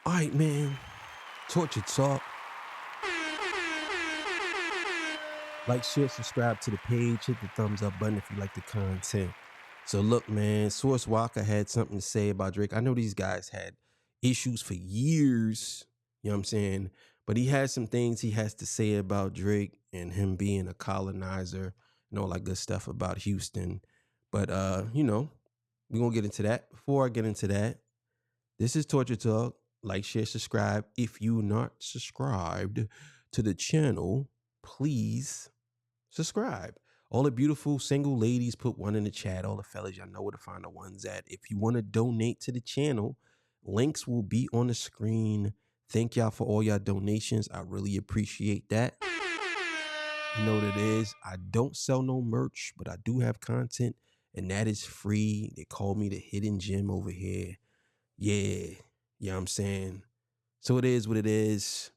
All right, man. Torture Talk. Like, share, subscribe to the page. Hit the thumbs up button if you like the content. So look, man, Source Walker had something to say about Drake. I know these guys had issues for years, you know what I'm saying? But he has some things he has to say about Drake and him being a colonizer and all that good stuff about Houston. But, you know, we're going to get into that. Before I get into that, this is Torture Talk. Like, share, subscribe. If you're not subscribed to the channel, please subscribe. All the beautiful single ladies, put one in the chat. All the fellas, y'all know where to find the ones at. If you want to donate to the channel, links will be on the screen. Thank y'all for all y'all donations. I really appreciate that. You know what it is. I don't sell no merch, but I do have content, and that is free. They call me the hidden gem over here. Yeah, you know what I'm saying? So it is what it is.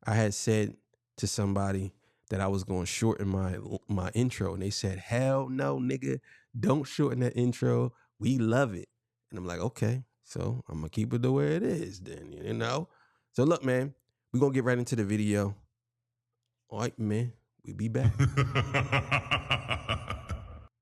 I had said to somebody that I was going to shorten my intro, and they said, hell no, nigga, don't shorten that intro. We love it. And I'm like, okay, so I'm going to keep it the way it is then, you know? So look, man, we're going to get right into the video. All right, man, we be back.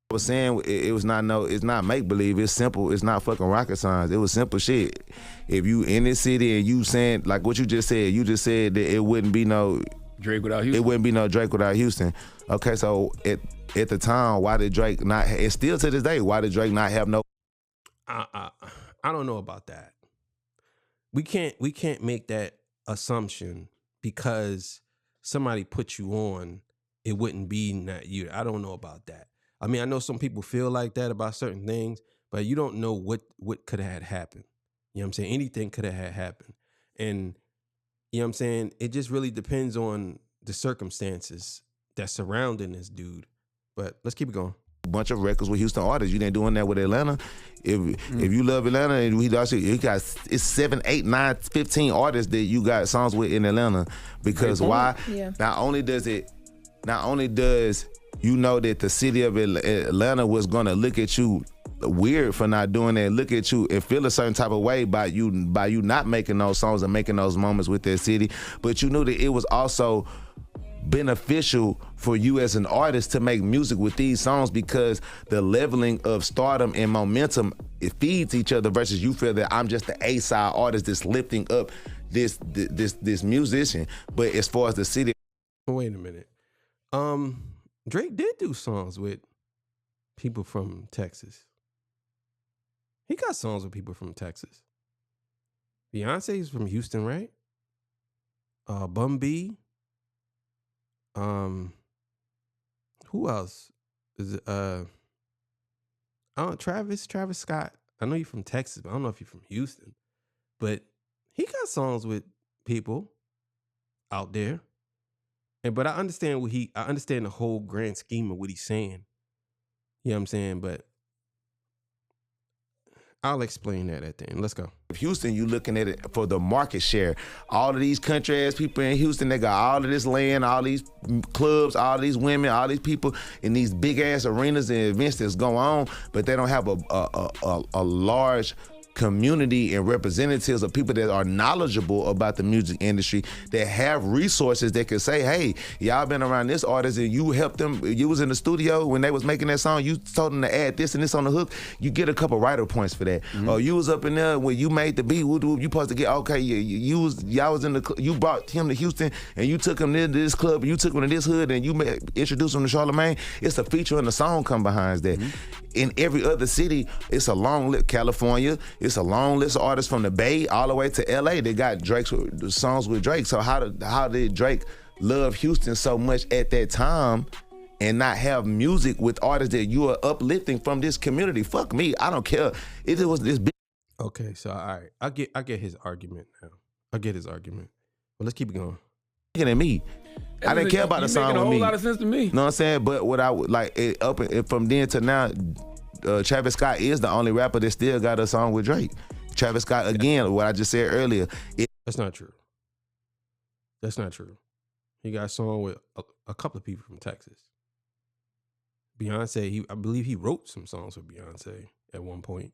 I was saying it's not make believe. It's simple. It's not fucking rocket science. It was simple shit. If you in this city and you saying like what you just said that it wouldn't be no Drake without Houston. It wouldn't be no Drake without Houston. Okay, so at the time, why did Drake not? It's still to this day. Why did Drake not have no? I don't know about that. We can't make that assumption because somebody put you on. It wouldn't be not you. I don't know about that. I mean, I know some people feel like that about certain things, but you don't know what could have happened. You know what I'm saying? Anything could have happened. And you know what I'm saying? It just really depends on the circumstances that's surrounding this dude. But let's keep it going. Bunch of records with Houston artists. You ain't doing that with Atlanta. If you love Atlanta, and it's 7, 8, 9, 15 artists that you got songs with in Atlanta. Because why? Yeah. Not only does you know that the city of Atlanta was gonna look at you weird for not doing that, look at you and feel a certain type of way by you not making those songs and making those moments with that city, but you knew that it was also beneficial for you as an artist to make music with these songs because the leveling of stardom and momentum, it feeds each other versus you feel that I'm just the A-side artist that's lifting up this musician. But as far as the city, wait a minute. Drake did do songs with people from Texas. He got songs with people from Texas. Beyonce's from Houston, right? Bun B. Who else? Is it Travis Scott. I know you're from Texas, but I don't know if you're from Houston. But he got songs with people out there. But I understand I understand the whole grand scheme of what he's saying. You know what I'm saying? But I'll explain that at the end. Let's go. Houston, you looking at it for the market share. All of these country ass people in Houston, they got all of this land, all these clubs, all these women, all these people in these big ass arenas and events that's going on, but they don't have a large community and representatives of people that are knowledgeable about the music industry, that have resources that can say, hey, y'all been around this artist and you helped them, you was in the studio when they was making that song, you told them to add this and this on the hook, you get a couple writer points for that. Or you was up in there when you made the beat, you supposed to get, okay, y'all was in the, you brought him to Houston and you took him to this club and you took him to this hood and you introduced him to Charlamagne. It's a feature in the song come behind that. In every other city, it's a long list. California, it's a long list of artists from the Bay all the way to LA. They got Drake's songs with Drake. So how did Drake love Houston so much at that time and not have music with artists that you are uplifting from this community? Fuck me, I don't care. It was this big. Okay, so all right, I get his argument now. I get his argument. But let's keep it going. At me. I didn't care about the song with me. Making a whole lot of sense to me. You know what I'm saying? But what I would like from then to now, Travis Scott is the only rapper that still got a song with Drake. Travis Scott, again, what I just said earlier. That's not true. That's not true. He got a song with a couple of people from Texas. Beyonce, I believe he wrote some songs with Beyonce at one point.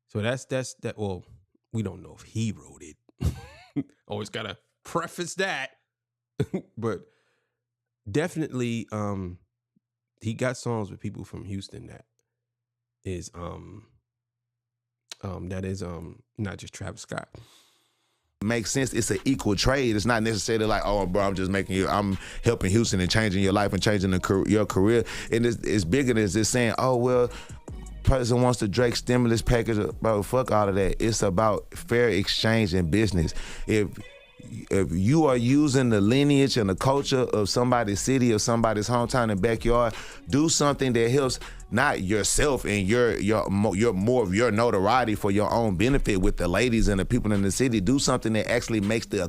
So that's that. Well, We don't know if he wrote it. Always gotta preface that. But definitely, he got songs with people from Houston that is not just Travis Scott. Makes sense. It's an equal trade. It's not necessarily like, oh, bro, I'm helping Houston and changing your life and changing your career. And it's bigger than just saying, oh, well, person wants the Drake stimulus package. Bro, fuck all of that. It's about fair exchange in business. If you are using the lineage and the culture of somebody's city or somebody's hometown and backyard, do something that helps not yourself and your more of your notoriety for your own benefit with the ladies and the people in the city. Do something that actually makes the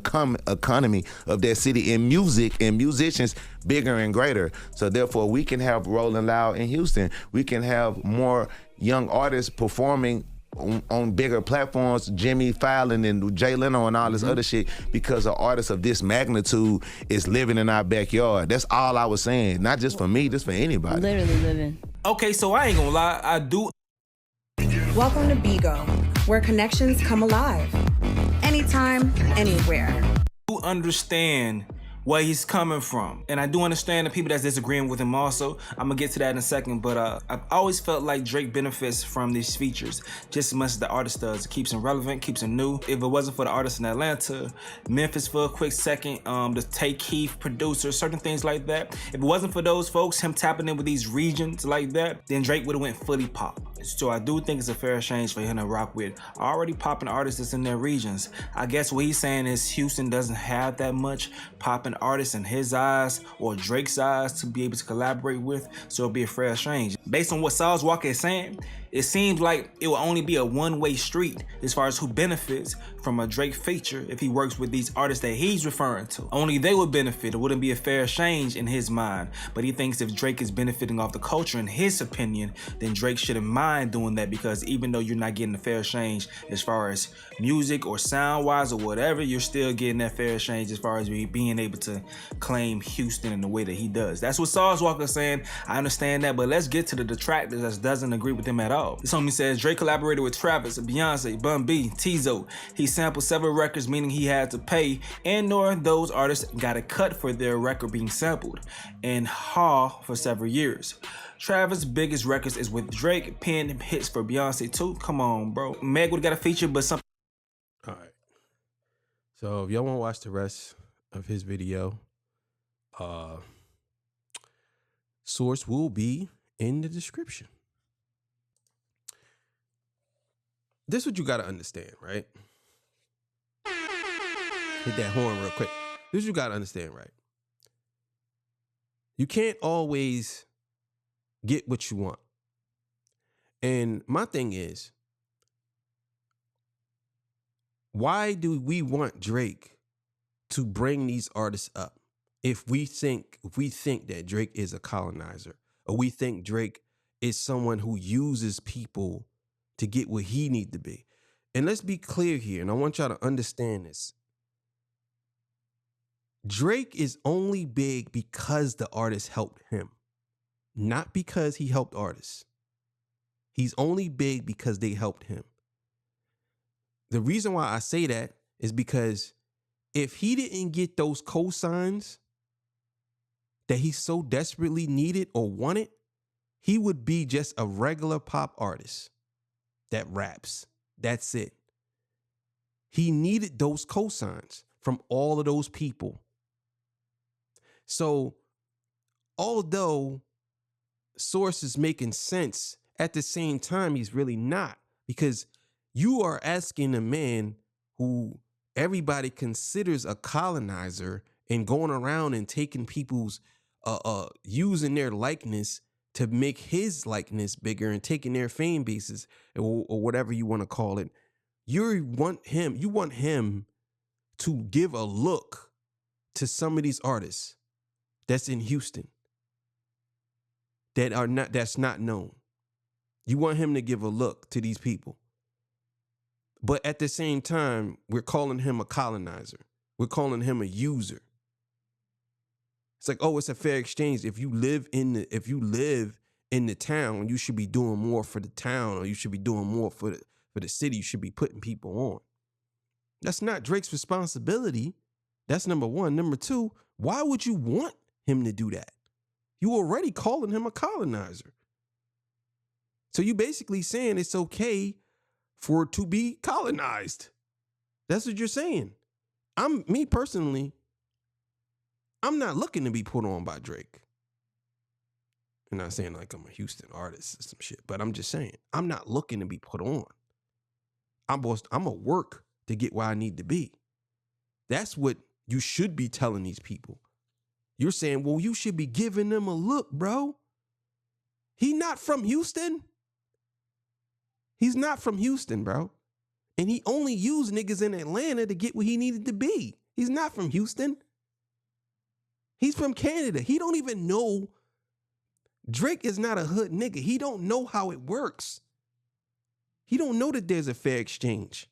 economy of that city and music and musicians bigger and greater. So therefore, we can have Rolling Loud in Houston. We can have more young artists performing on bigger platforms, Jimmy Fallon and Jay Leno and all this other shit, because an artist of this magnitude is living in our backyard. That's all I was saying. Not just for me, just for anybody. Literally living. Okay, so I ain't gonna lie, I do. Welcome to Bigo, where connections come alive. Anytime, anywhere. I do understand where he's coming from. And I do understand the people that's disagreeing with him also. I'm gonna get to that in a second, but I've always felt like Drake benefits from these features just as much as the artist does. It keeps him relevant, keeps him new. If it wasn't for the artists in Atlanta, Memphis for a quick second, the Tay Keith producer, certain things like that. If it wasn't for those folks, him tapping in with these regions like that, then Drake would have went fully pop. So I do think it's a fair exchange for him to rock with already popping artists that's in their regions. I guess what he's saying is Houston doesn't have that much popping artists in his eyes or Drake's eyes to be able to collaborate with, so it'll be a fair exchange. Based on what Sauce Walka is saying, it seems like it will only be a one-way street as far as who benefits from a Drake feature if he works with these artists that he's referring to. Only they would benefit. It wouldn't be a fair exchange in his mind. But he thinks if Drake is benefiting off the culture, in his opinion, then Drake shouldn't mind doing that, because even though you're not getting a fair exchange as far as music or sound-wise or whatever, you're still getting that fair exchange as far as being able to claim Houston in the way that he does. That's what Sauce Walka is saying. I understand that, but let's get to the detractors that doesn't agree with him at all. This homie says Drake collaborated with Travis, Beyonce, Bun B, Tizo. He sampled several records, meaning he had to pay, and nor those artists got a cut for their record being sampled, and haul for several years. Travis' biggest records is with Drake, penned hits for Beyonce too. Come on, bro. Meg would've got a feature, but some. All right. So if y'all want to watch the rest of his video, source will be in the description. This is what you got to understand, right? Hit that horn real quick. This is what you got to understand, right? You can't always get what you want. And my thing is, why do we want Drake to bring these artists up if we think that Drake is a colonizer, or we think Drake is someone who uses people to get where he need to be? And let's be clear here, and I want y'all to understand this. Drake is only big because the artist helped him, not because he helped artists. He's only big because they helped him. The reason why I say that is because if he didn't get those cosigns that he so desperately needed or wanted, he would be just a regular pop artist that raps. That's it. He needed those cosigns from all of those people. So, although Source is making sense, at the same time, he's really not, because you are asking a man who everybody considers a colonizer and going around and taking people's, using their likeness to make his likeness bigger and taking their fan bases or whatever you want to call it. You want him to give a look to some of these artists that's in Houston that's not known. You want him to give a look to these people. But at the same time, we're calling him a colonizer. We're calling him a user. It's like, oh, it's a fair exchange. If you live in the town, you should be doing more for the town, or you should be doing more for the city. You should be putting people on. That's not Drake's responsibility. That's number one. Number two, why would you want him to do that? You already calling him a colonizer. So you basically saying it's okay for it to be colonized. That's what you're saying. Me personally, I'm not looking to be put on by Drake. I'm not saying like I'm a Houston artist or some shit, but I'm just saying I'm not looking to be put on. I'm a work to get where I need to be. That's what you should be telling these people. You're saying, well, you should be giving them a look, bro. He not from Houston. He's not from Houston, bro. And he only used niggas in Atlanta to get where he needed to be. He's not from Houston. He's from Canada. He don't even know. Drake is not a hood nigga. He don't know how it works. He don't know that there's a fair exchange.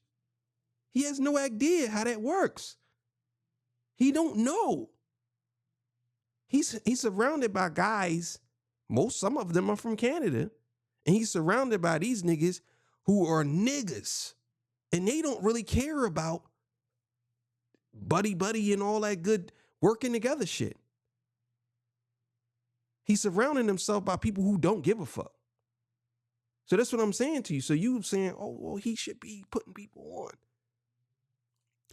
He has no idea how that works. He don't know. He's surrounded by guys, some of them are from Canada, and he's surrounded by these niggas who are niggas, and they don't really care about buddy and all that good working together shit. He's surrounding himself by people who don't give a fuck. So that's what I'm saying to you. So you saying, oh, well, he should be putting people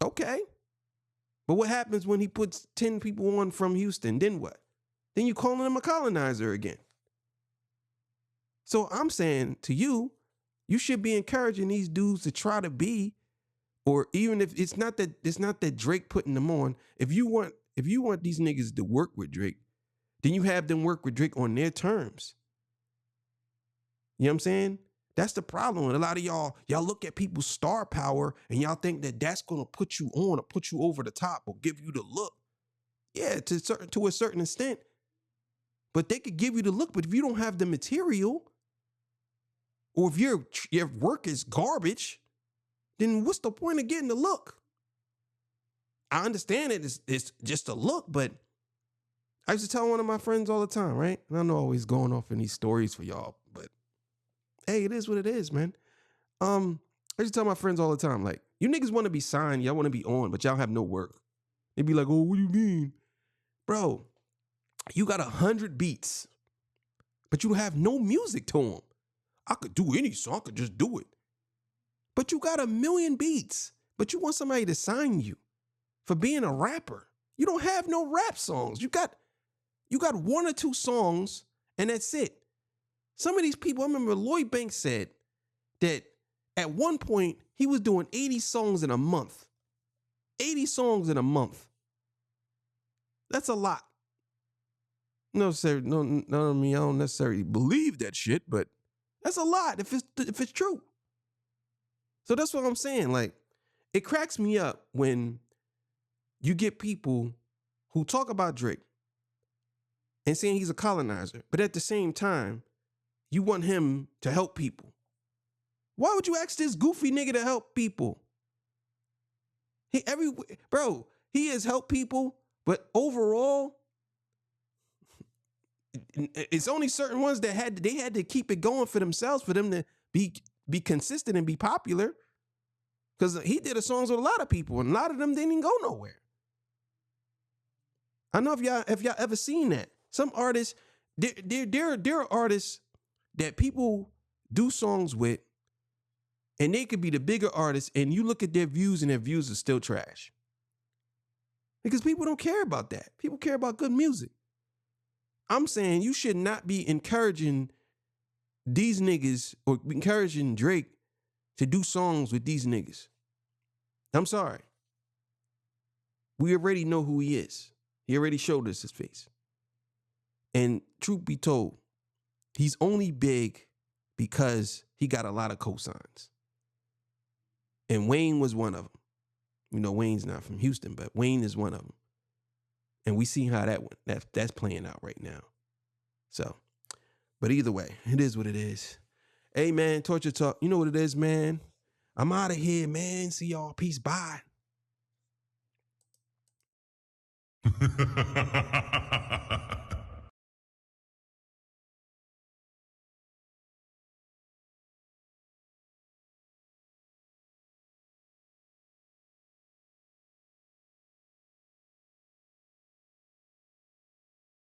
on. Okay. But what happens when he puts 10 people on from Houston? Then what? Then you calling him a colonizer again. So I'm saying to you, you should be encouraging these dudes to try to be, or even if it's not that Drake putting them on. If you want these niggas to work with Drake, then you have them work with Drake on their terms. You know what I'm saying? That's the problem. And a lot of y'all look at people's star power and y'all think that that's going to put you on or put you over the top or give you the look. Yeah, to a certain extent. But they could give you the look, but if you don't have the material, or if your work is garbage, then what's the point of getting the look? I understand it's just a look, but I used to tell one of my friends all the time, right? And I know I'm always going off in these stories for y'all, but hey, it is what it is, man. I used to tell my friends all the time, like, you niggas want to be signed, y'all want to be on, but y'all have no work. They'd be like, oh, what do you mean? Bro, you got 100 beats, but you have no music to them. I could do any song, I could just do it. But you got 1 million beats, but you want somebody to sign you for being a rapper. You don't have no rap songs. You got 1 or 2 songs, and that's it. Some of these people, I remember Lloyd Banks said that at one point he was doing 80 songs in a month. 80 songs in a month. That's a lot. No, I don't necessarily believe that shit, but that's a lot if it's true. So that's what I'm saying. Like, it cracks me up when you get people who talk about Drake and saying he's a colonizer, but at the same time, you want him to help people. Why would you ask this goofy nigga to help people? He has helped people, but overall, it's only certain ones that had to keep it going for themselves for them to be consistent and be popular. Because he did songs with a lot of people, and a lot of them didn't even go nowhere. I don't know if y'all ever seen that. Some artists, there are artists that people do songs with, and they could be the bigger artists, and you look at their views, and their views are still trash. Because people don't care about that. People care about good music. I'm saying you should not be encouraging these niggas or encouraging Drake to do songs with these niggas. I'm sorry. We already know who he is. He already showed us his face. And truth be told, he's only big because he got a lot of cosigns. And Wayne was one of them. You know, Wayne's not from Houston, but Wayne is one of them. And we see how that went. That's playing out right now. So, but either way, it is what it is. Hey, man, Torture Talk, you know what it is, man. I'm out of here, man. See y'all. Peace. Bye.